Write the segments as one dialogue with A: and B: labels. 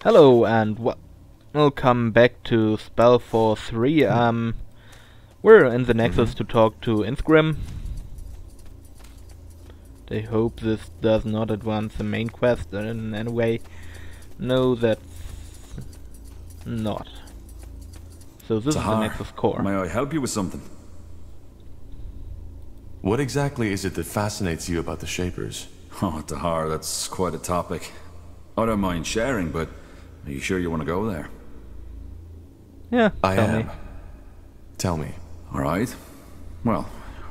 A: Hello and welcome back to Spellforce 3. We're in the Nexus to talk to Insgrim. I hope this does not advance the main quest in any way. No, that's not. So this is the Nexus core.
B: May I help you with something?
C: What exactly is it that fascinates you about the Shapers?
B: Oh, Tahar, that's quite a topic. I don't mind sharing, but are you sure you want to go there?
A: Yeah,
C: I
A: tell
C: am.
A: me.
C: Tell me.
B: Alright. Well,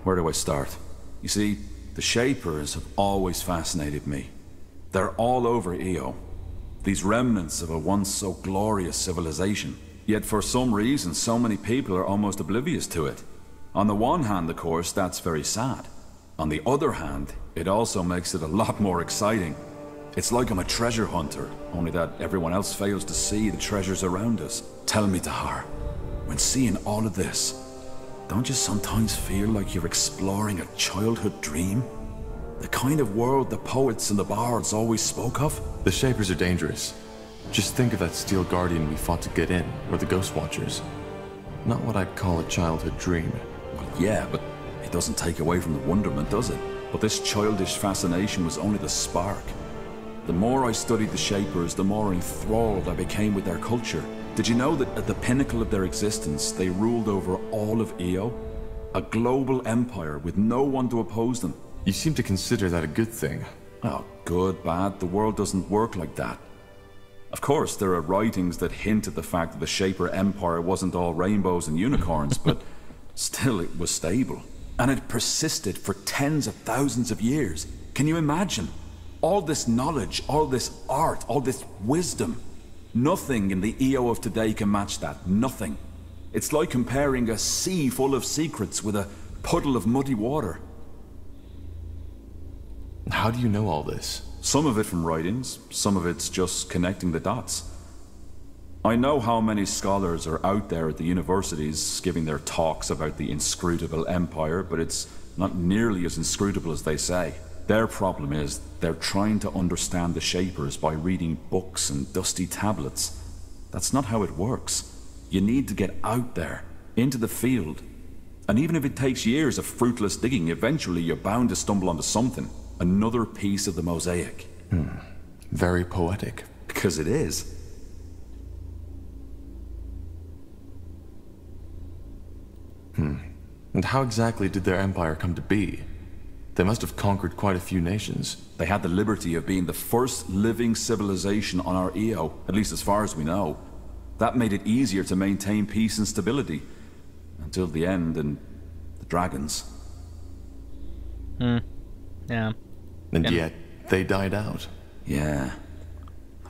B: where do I start? You see, the Shapers have always fascinated me. They're all over Io. These remnants of a once so glorious civilization. Yet for some reason, so many people are almost oblivious to it. On the one hand, of course, that's very sad. On the other hand, it also makes it a lot more exciting. It's like I'm a treasure hunter, only that everyone else fails to see the treasures around us. Tell me, Tahar, when seeing all of this, don't you sometimes feel like you're exploring a childhood dream? The kind of world the poets and the bards always spoke of?
C: The Shapers are dangerous. Just think of that Steel Guardian we fought to get in, or the Ghost Watchers. Not what I'd call a childhood dream.
B: Well, yeah, but it doesn't take away from the wonderment, does it? But this childish fascination was only the spark. The more I studied the Shapers, the more enthralled I became with their culture. Did you know that at the pinnacle of their existence, they ruled over all of Io? A global empire with no one to oppose them.
C: You seem to consider that a good thing.
B: Oh, good, bad, the world doesn't work like that. Of course, there are writings that hint at the fact that the Shaper Empire wasn't all rainbows and unicorns, but still it was stable. And it persisted for tens of thousands of years. Can you imagine? All this knowledge, all this art, all this wisdom. Nothing in the Io of today can match that. Nothing. It's like comparing a sea full of secrets with a puddle of muddy water.
C: How do you know all this?
B: Some of it from writings, some of it's just connecting the dots. I know how many scholars are out there at the universities giving their talks about the inscrutable empire, but it's not nearly as inscrutable as they say. Their problem is they're trying to understand the Shapers by reading books and dusty tablets. That's not how it works. You need to get out there, into the field. And even if it takes years of fruitless digging, eventually you're bound to stumble onto something. Another piece of the mosaic.
C: Very poetic.
B: Because it is.
C: And how exactly did their empire come to be? They must have conquered quite a few nations.
B: They had the liberty of being the first living civilization on our Io, at least as far as we know. That made it easier to maintain peace and stability. Until the end and the dragons.
A: Yeah.
C: And yet, they died out.
B: Yeah.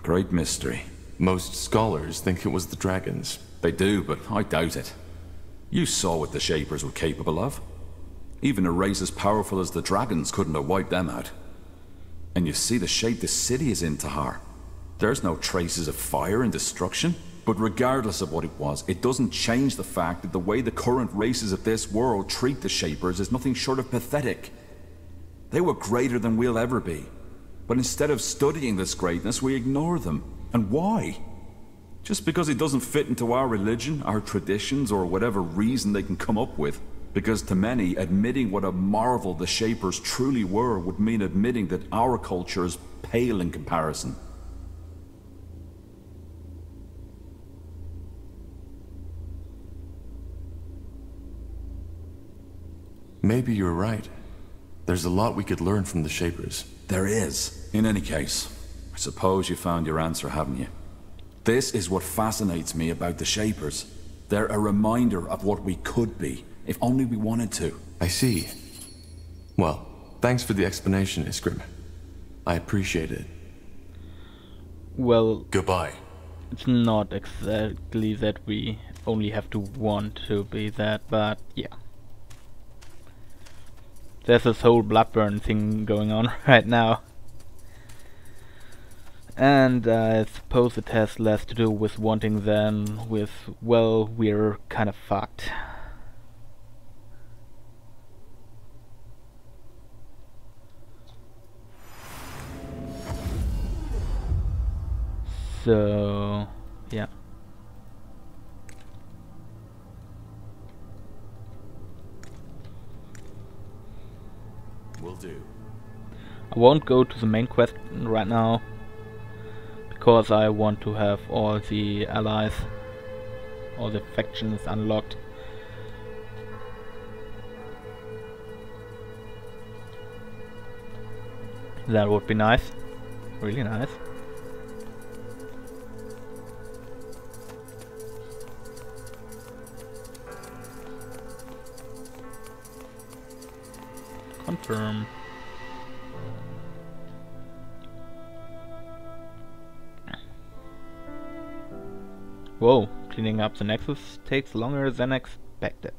B: Great mystery.
C: Most scholars think it was the dragons.
B: They do, but I doubt it. You saw what the Shapers were capable of. Even a race as powerful as the dragons couldn't have wiped them out. And you see the shape the city is in, Tahar. There's no traces of fire and destruction. But regardless of what it was, it doesn't change the fact that the way the current races of this world treat the Shapers is nothing short of pathetic. They were greater than we'll ever be. But instead of studying this greatness, we ignore them. And why? Just because it doesn't fit into our religion, our traditions, or whatever reason they can come up with. Because to many, admitting what a marvel the Shapers truly were would mean admitting that our culture is pale in comparison.
C: Maybe you're right. There's a lot we could learn from the Shapers.
B: There is. In any case, I suppose you found your answer, haven't you? This is what fascinates me about the Shapers. They're a reminder of what we could be, if only we wanted to.
C: I see. Well, thanks for the explanation, Iskrim. I appreciate it.
A: Well,
C: Goodbye.
A: it's not exactly that we only have to want to be that, but yeah. There's this whole Bloodburn thing going on right now. And I suppose it has less to do with wanting than with, well, we're kind of fucked. So, yeah.
B: Will do.
A: I won't go to the main quest right now, because I want to have all the allies, all the factions unlocked. That would be nice. Really nice. Confirm. Whoa, cleaning up the Nexus takes longer than expected.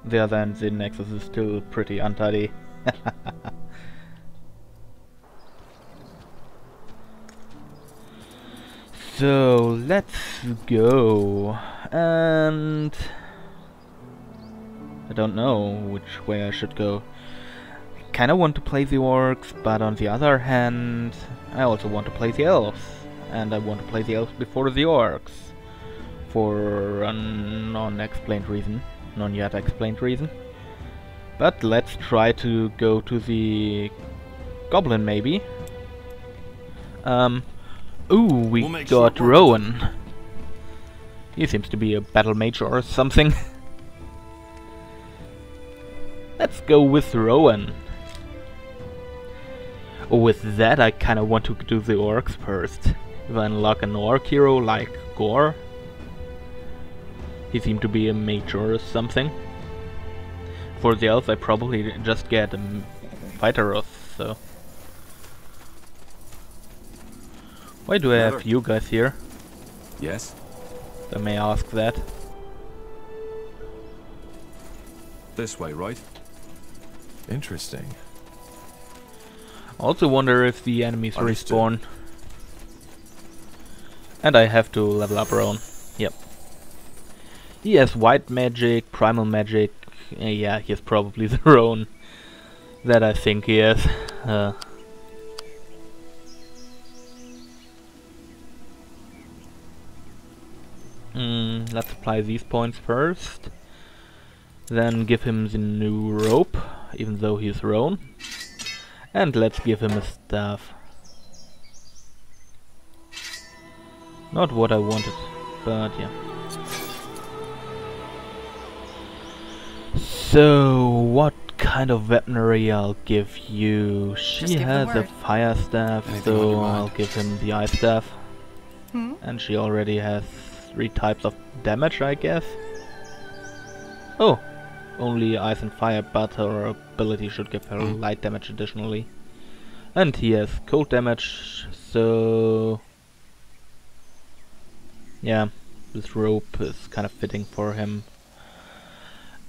A: On the other hand, the Nexus is still pretty untidy. So, let's go. And I don't know which way I should go. I kinda want to play the orcs, but on the other hand, I also want to play the elves. And I want to play the elves before the orcs. For a non-explained reason. Non-yet explained reason. But let's try to go to the goblin, maybe. Ooh, we got Rowan. He seems to be a battle mage or something. Let's go with Rowan. With that, I kinda want to do the orcs first. If I unlock an orc hero like Gore. He seemed to be a mage or something. For the elves, I probably just get a fighter or so. Why do I have you guys here?
B: Yes?
A: I may ask that.
B: This way, right?
C: Interesting.
A: Also wonder if the enemies
B: Understood.
A: respawn. And I have to level up Rowan. Yep. He has white magic, primal magic. Yeah, he has probably the Rowan that I think he has. Let's apply these points first. Then give him the new rope, even though he's Rowan. And let's give him a staff. Not what I wanted, but yeah. So, what kind of weaponry I'll give you? She has a fire staff,
C: Anything on your
A: so
C: mind?
A: I'll give him the ice staff. And she already has 3 types of damage, I guess. Oh, only ice and fire, but her ability should give her light damage additionally. And he has cold damage, so yeah, this rope is kind of fitting for him.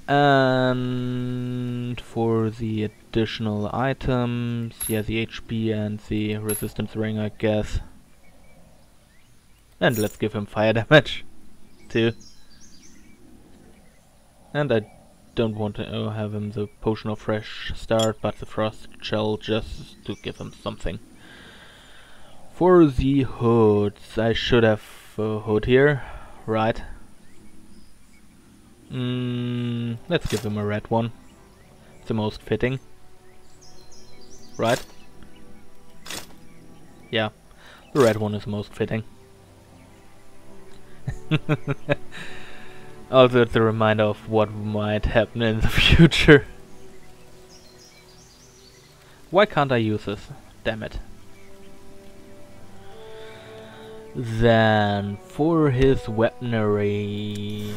A: And for the additional items, yeah, the HP and the resistance ring, I guess. And let's give him fire damage too. And I don't want to have him the potion of fresh start, but the frost shell just to give him something. For the hoods, I should have a hood here, right? Let's give him a red one. It's the most fitting, right? Yeah, the red one is the most fitting. Also, it's a reminder of what might happen in the future. Why can't I use this? Damn it. Then, for his weaponry,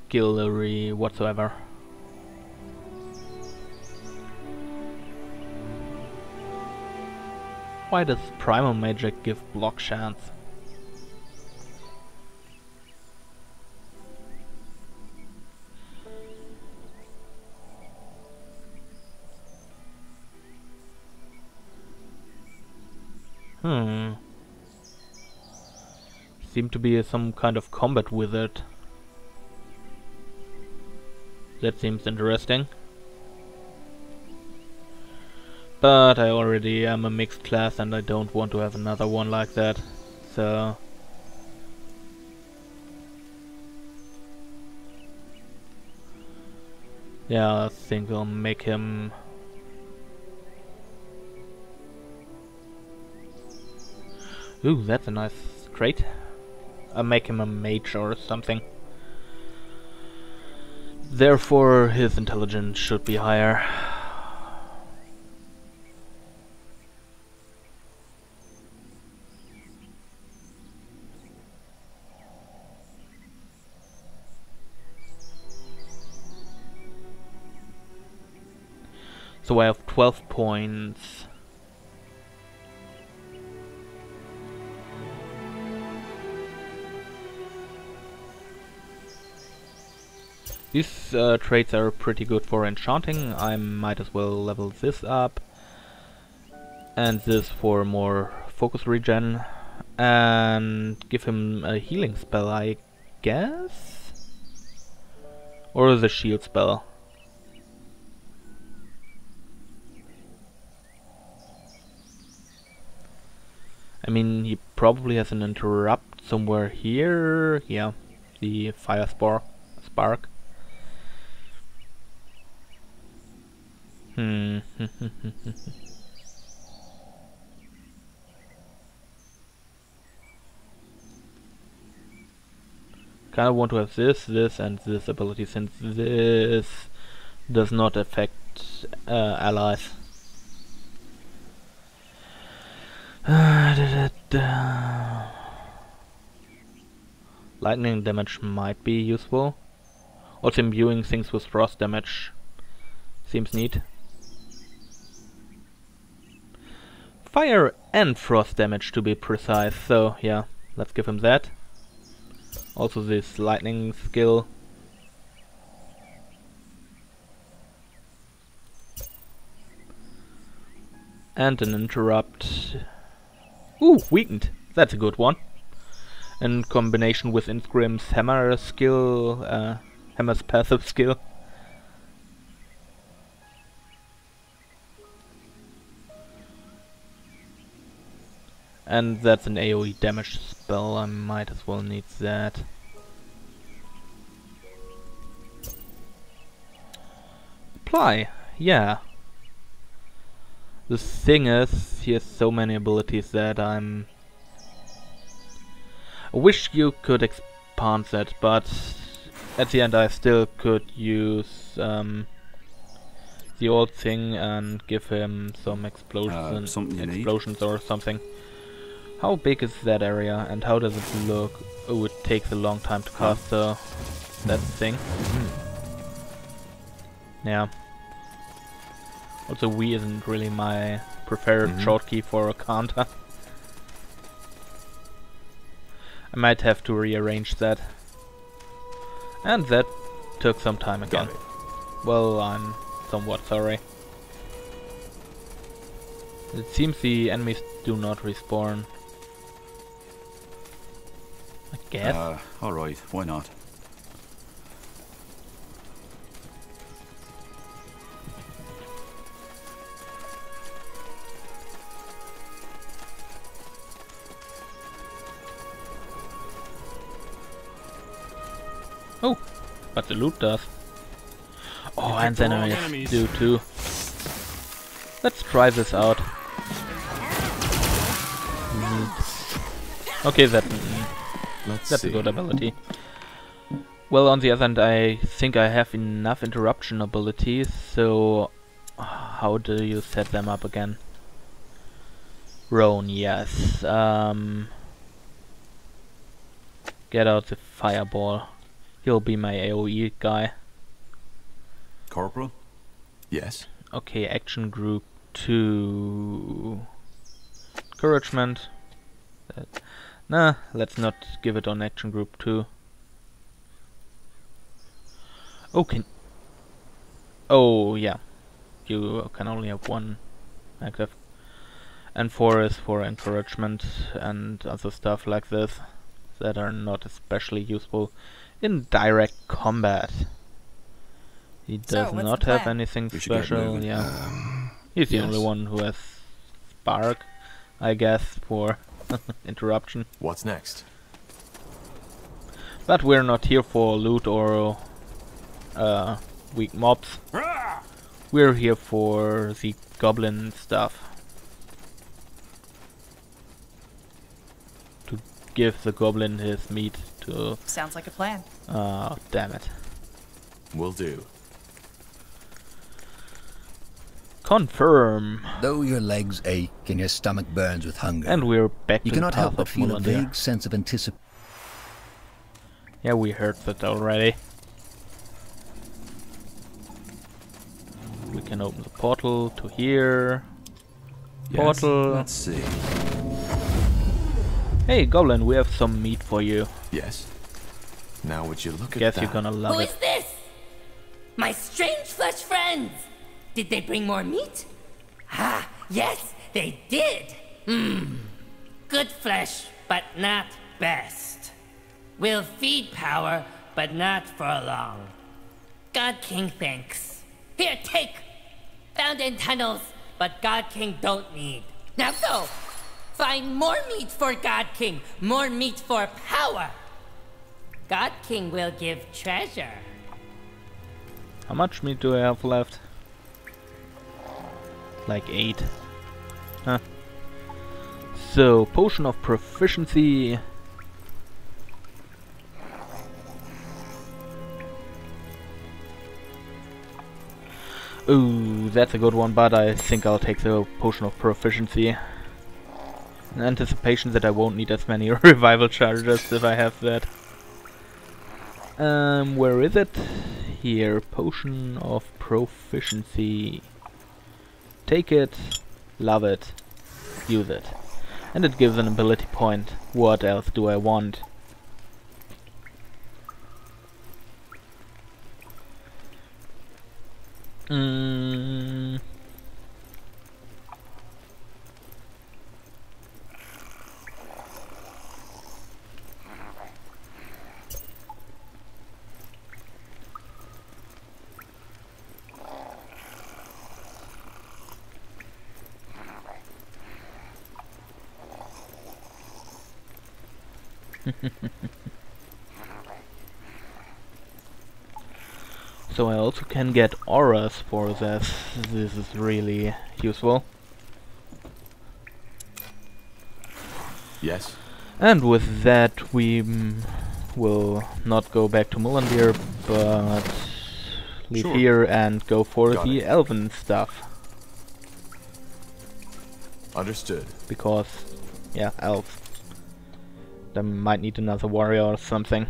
A: skillery, whatsoever. Why does primal magic give block chance? Seem to be some kind of combat with it. That seems interesting. But I already am a mixed class and I don't want to have another one like that. So... yeah, I think I'll make him... ooh, that's a nice trait. I'll make him a mage or something. Therefore, his intelligence should be higher. So I have 12 points. These traits are pretty good for enchanting. I might as well level this up. And this for more focus regen. And give him a healing spell, I guess? Or the shield spell. I mean, he probably has an interrupt somewhere here. Yeah, the fire spark. Kinda want to have this, and this ability, since this does not affect allies. Lightning damage might be useful. Also imbuing things with frost damage seems neat. Fire and frost damage to be precise, so yeah, let's give him that. Also this lightning skill. And an interrupt. Ooh, weakened. That's a good one. In combination with Insgrim's hammer skill, hammer's passive skill. And that's an AoE damage spell, I might as well need that. Apply, yeah. The thing is, he has so many abilities that I wish you could expand that, but at the end I still could use the old thing and give him some explosions or something. How big is that area and how does it look? Oh, it takes a long time to cast, so that's the thing. Yeah. Also, Wii isn't really my preferred shortkey for a counter. I might have to rearrange that. And that took some time again. Well, I'm somewhat sorry. It seems the enemies do not respawn. I guess.
B: Alright, why not?
A: Oh, but the loot does. Oh, and the enemies do too. Let's try this out. Okay, that's a good ability. Well, on the other hand, I think I have enough interruption abilities, so how do you set them up again? Roan, yes. Get out the fireball. He'll be my AoE guy.
B: Corporal?
C: Yes.
A: Okay, action group 2. Encouragement. Nah, let's not give it on action group 2. Okay. Oh, yeah. You can only have one active. And 4 is for encouragement and other stuff like this that are not especially useful in direct combat. He does not have anything special, yeah. He's the
C: Yes.
A: only one who has spark, I guess, for interruption.
C: What's next?
A: But we're not here for loot or weak mobs. We're here for the goblin stuff. To give the goblin his meat to...
D: Sounds like a plan.
A: Oh, damn it.
C: Will do.
A: Confirm.
E: Though your legs ache and your stomach burns with hunger,
A: And we're back
E: you
A: to the
E: cannot help
A: path
E: but
A: of
E: feel a
A: Mulandir.
E: vague sense of anticipation.
A: Yeah, we heard that already. We can open the portal to here.
B: Yes,
A: Portal.
B: let's see.
A: Hey, goblin, we have some meat for you.
C: Yes. Now would you look at
A: Guess
C: that?
A: you're gonna love
F: Who
A: it.
F: is this? My strange flesh friends! Did they bring more meat? Ah, yes, they did! Good flesh, but not best. Will feed power, but not for long. God King thanks. Here, take! Found in tunnels, but God King don't need. Now go! Find more meat for God King, more meat for power! God King will give treasure.
A: How much meat do I have left? Like 8. Huh. So, potion of proficiency. Ooh, that's a good one, but I think I'll take the potion of proficiency. In anticipation that I won't need as many revival charges if I have that. Where is it? Here, potion of proficiency. Take it, love it, use it. And it gives an ability point. What else do I want? So I also can get auras for this. This is really useful.
C: Yes.
A: And with that we will not go back to Mulandir, but leave
C: Sure.
A: here and go for
C: Got
A: the
C: it.
A: elven stuff.
C: Understood.
A: Because, yeah, elves. They might need another warrior or something.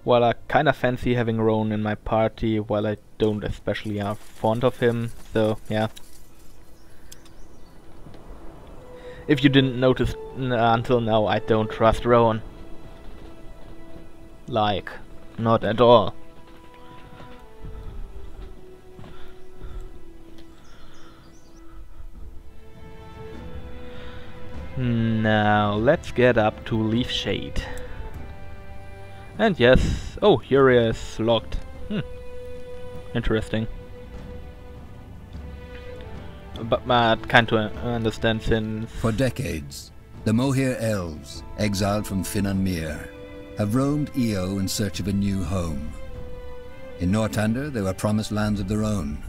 A: While I kinda fancy having Roan in my party, while I don't especially are fond of him, so yeah. If you didn't notice until now, I don't trust Roan. Like, not at all. Now, let's get up to Leafshade. And yes, oh, here is locked. Interesting. But I can't understand since...
E: For decades, the Mohir elves, exiled from Finnanmere, have roamed Io in search of a new home. In Northander, they were promised lands of their own.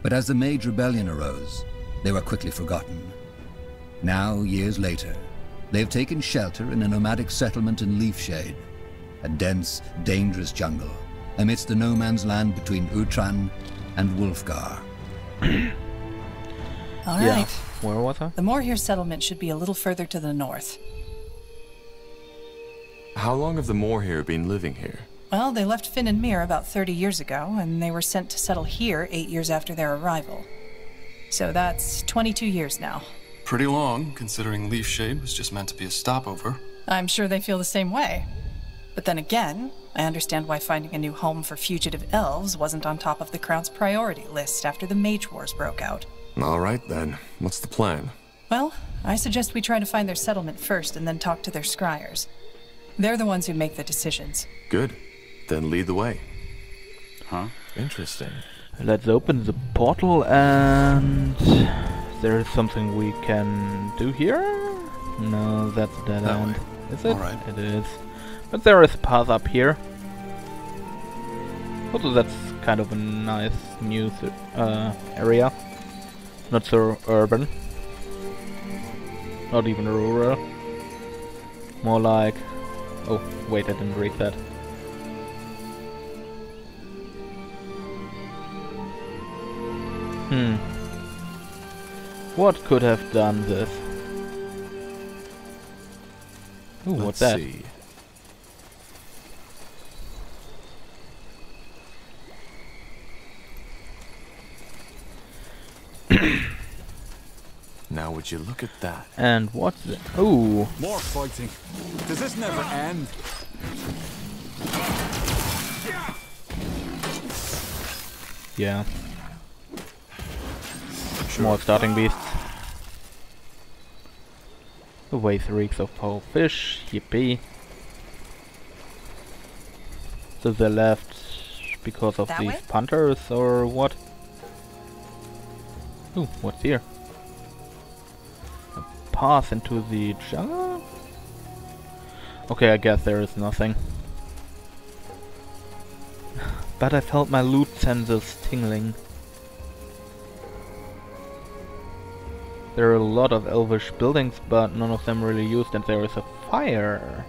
E: But as the Mage Rebellion arose, they were quickly forgotten. Now, years later, they have taken shelter in a nomadic settlement in Leafshade, a dense, dangerous jungle, amidst the no-man's land between Utran and Wulfgar.
D: All
A: Yeah,
D: right.
A: where was I?
D: The Moorhere settlement should be a little further to the north.
C: How long have the Moorhere been living here?
D: Well, they left Finnanmere about 30 years ago, and they were sent to settle here 8 years after their arrival. So that's 22 years now.
G: Pretty long, considering Leafshade was just meant to be a stopover.
D: I'm sure they feel the same way. But then again, I understand why finding a new home for fugitive elves wasn't on top of the Crown's priority list after the Mage Wars broke out.
C: All right then. What's the plan?
D: Well, I suggest we try to find their settlement first and then talk to their scryers. They're the ones who make the decisions.
C: Good. Then lead the way.
B: Huh?
C: Interesting.
A: Let's open the portal, and there is something we can do here? No, that's a dead
G: That
A: end.
G: way.
A: Is it?
G: Alright.
A: It is. But there is a path up here. Also, that's kind of a nice new area. Not so urban. Not even rural. More like... Oh, wait, I didn't read that. What could have done this? Ooh, what's that?
C: See. Now would you look at that?
A: And what's it? Ooh,
B: More fighting. Does this never end?
A: yeah. More starting beasts. The waste reeks of foul fish, yippee. So they left because of
D: That
A: these
D: way?
A: punters or what? Ooh, what's here? A path into the jungle? Okay, I guess there is nothing. But I felt my loot sensors tingling. There are a lot of elvish buildings, but none of them really used, and there is a fire.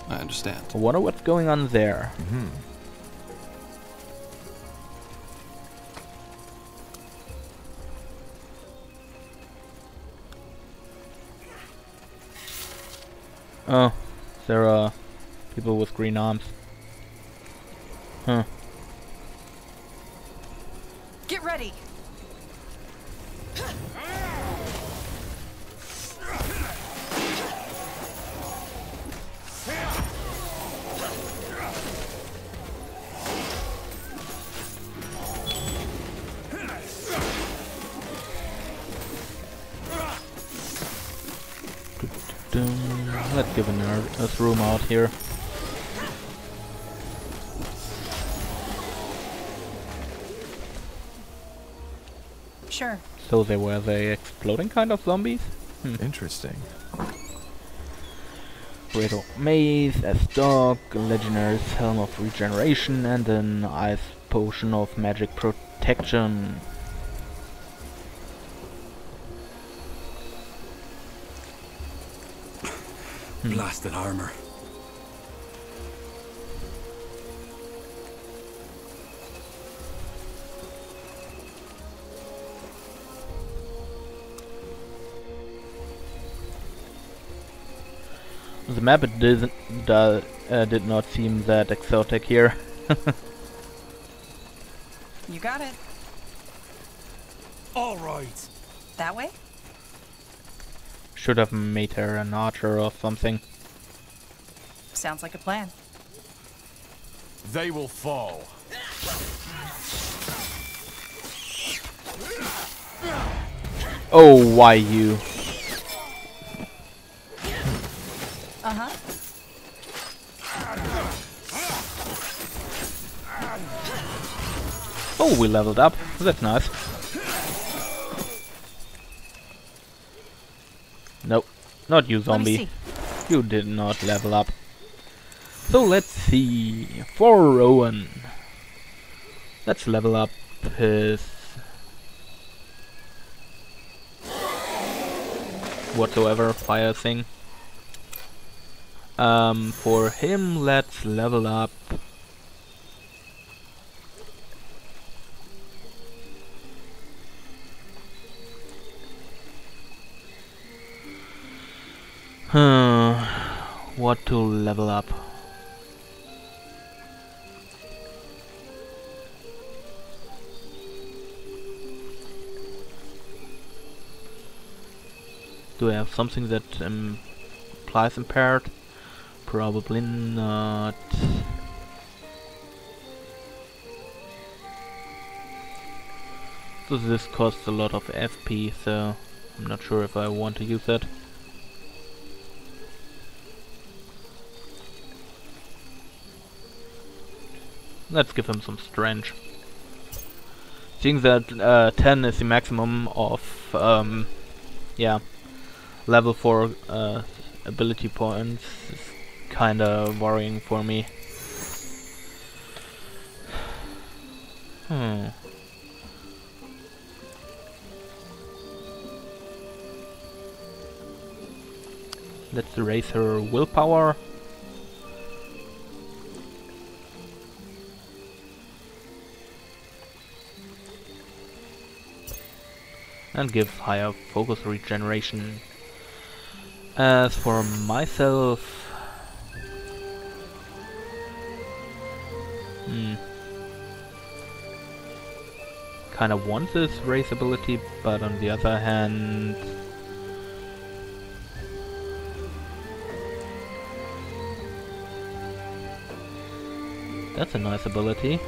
G: I understand.
A: I wonder what's going on there. Oh, there are people with green arms. Huh.
D: Get ready!
A: Let's give a room out here.
D: Sure.
A: So they were the exploding kind of zombies?
C: Interesting.
A: Great Oak Maze, as dog, a Legionary's Helm of Regeneration, and an Ice Potion of Magic Protection.
B: Blasted armor.
A: The map did not seem that exotic here.
D: You got it.
B: All right.
D: That way?
A: Should have made her an archer or something.
D: Sounds like a plan.
B: They will fall.
A: Oh, why you?
D: Uh-huh.
A: Oh, we leveled up. That's nice. Nope, not you,
D: Let me
A: zombie.
D: see.
A: You did not level up. So let's see. For Rowan, let's level up his whatsoever fire thing. For him, let's level up. What to level up? Do I have something that implies impaired? Probably not. So this costs a lot of FP, so I'm not sure if I want to use that. Let's give him some strength. Seeing that 10 is the maximum of yeah, level 4 ability points is kinda worrying for me. Let's raise her willpower. And give higher focus regeneration. As for myself, kinda want this race ability, but on the other hand, that's a nice ability.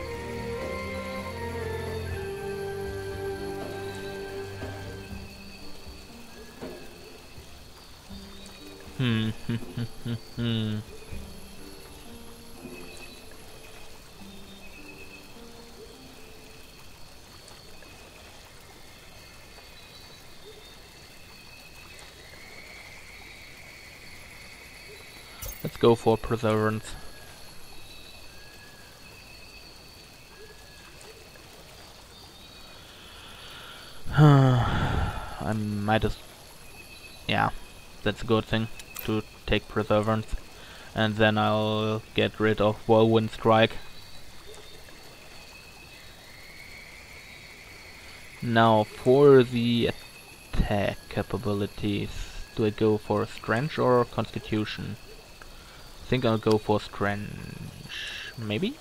A: Let's go for Perseverance. I might as... yeah, that's a good thing, to take Perseverance. And then I'll get rid of Whirlwind Strike. Now, for the attack capabilities, do I go for Strength or Constitution? I think I'll go for Strength. Maybe?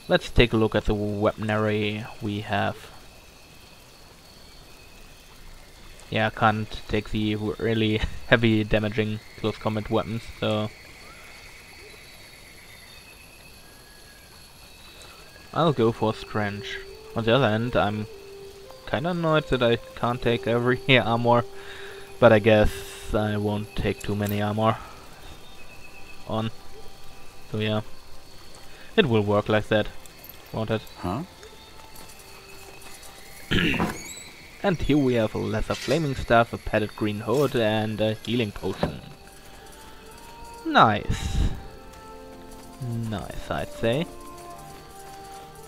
A: Let's take a look at the weaponry we have. Yeah, I can't take the really heavy damaging close combat weapons, so I'll go for Strength. On the other hand, I'm kinda annoyed that I can't take every armor, but I guess I won't take too many armor on. So yeah, it will work like that, won't it?
B: Huh?
A: And here we have a lesser flaming staff, a padded green hood, and a healing potion. Nice. Nice, I'd say.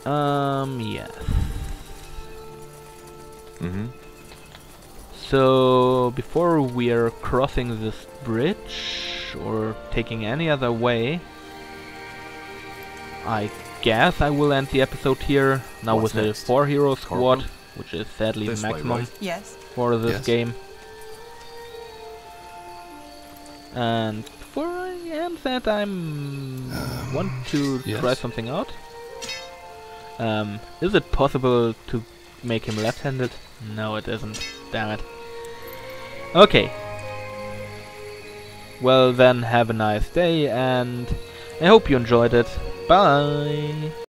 A: Yes. So, before we are crossing this bridge, or taking any other way, I guess I will end the episode here, now
B: What's
A: with
B: next?
A: a 4-hero squad,
B: Corporal?
A: which is sadly the
B: This way,
A: maximum
B: right?
D: Yes.
A: for this
C: Yes.
A: game. And before I end that, I want to
C: yes?
A: try something out. Is it possible to make him left-handed? No, it isn't. Damn it. Okay. Well then, have a nice day, and I hope you enjoyed it. Bye!